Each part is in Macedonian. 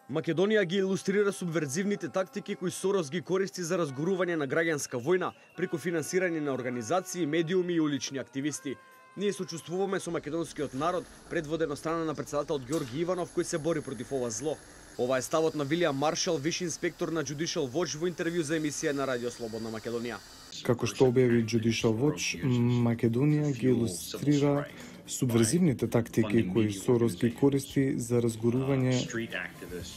Македонија ги илустрира субверзивните тактики кои Сорос ги користи за разгорување на граѓанска војна преку финансирање на организации, медиуми и улични активисти. Ние сочувствуваме со македонскиот народ, предводен од страна на председателот Ѓорги Иванов, кој се бори против ова зло. Ова е ставот на Вилијам Маршал, виш инспектор на Judicial Watch во интервју за емисија на Радио Слободна Македонија. Како што објави Judicial Watch, Македонија ги илустрира субверзивните тактики кои Сорос ги користи за разгорување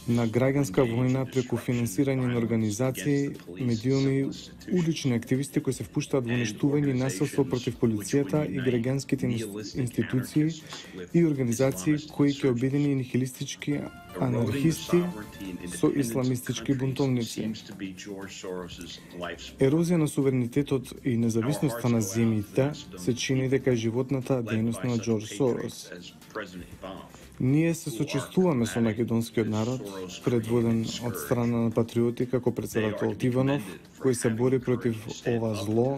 на граѓанска војна преку финансирање на организации, медиуми, улични активисти кои се впуштаат во уништување и насилство против полицијата и граѓанските институции и организации кои ќе обедини нихилистички анархисти со исламистички бунтовници. Ерозија на суверенитетот и независноста на земјите се чини дека е животната дејност на Џорџ Сорос. Ние се сочувствуваме со македонскиот народ, предводен од страна на патриоти како председателот Иванов, кој се бори против ова зло.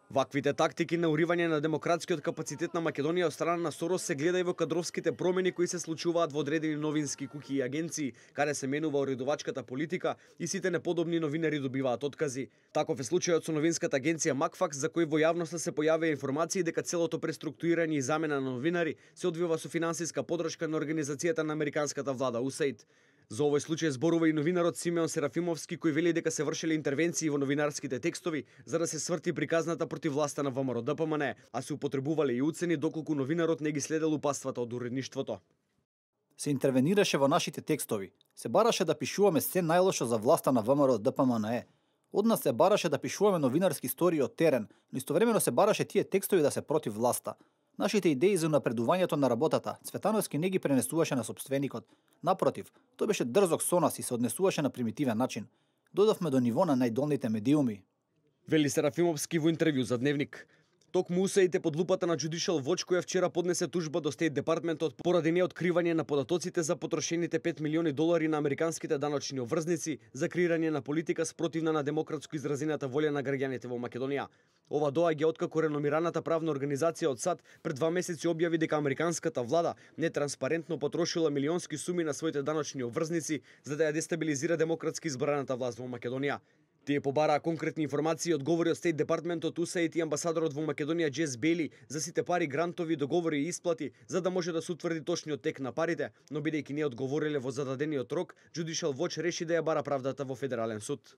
Ваквите тактики на уривање на демократскиот капацитет на Македонија од страна на Сорос се гледа и во кадровските промени кои се случуваат во одредени новински куќи и агенции, каде се менува уредувачката политика и сите неподобни новинари добиваат откази. Таков е случајот со новинската агенција Макфакс, за кој во јавноста се појавија информации дека целото преструктурирање и замена на новинари се одвива со финансиска подршка на организацијата на американската влада USAID. За овој случај зборува и новинарот Симеон Серафимовски, кој вели дека се вршеле интервенции во новинарските текстови за да се сврти приказната против власта на ВМРО ДПМН, а се употребувале и уцени доколку новинарот не ги следел упатствата од уредништвото. Се интервенираше во нашите текстови. Се бараше да пишуваме се најлошо за власта на ВМРО ДПМН. Од нас се бараше да пишуваме новинарски истории од терен, но истовремено се бараше тие текстови да се против власта. Нашите идеи за напредувањето на работата Цветановски не ги пренесуваше на сопственикот. Напротив, тој беше дрзок со нас и се однесуваше на примитивен начин. Додовме до ниво на најдолните медиуми. Вели Серафимовски во интервју за Дневник. Токму USAID под лупата на Judicial Watch, која вчера поднесе тужба до Стейт Департментот поради неоткривање на податоците за потрошените $5 милиони на американските даночни обврзници за креирање на политика спротивна на демократско изразената волја на граѓаните во Македонија. Ова доаѓа откако реномираната правна организација од САД пред 2 месеци објави дека американската влада нетранспарентно потрошила милионски суми на своите даночни обврзници за да ја дестабилизира демократски избраната власт во Македонија. Тие побараа конкретни информации и одговори од Стейт Департментот, USAID и амбасадорот во Македонија Джес Бейли за сите пари, грантови, договори и исплати, за да може да се утврди точниот тек на парите, но бидејќи не одговориле во зададениот рок, Judicial Watch реши да ја бара правдата во Федерален суд.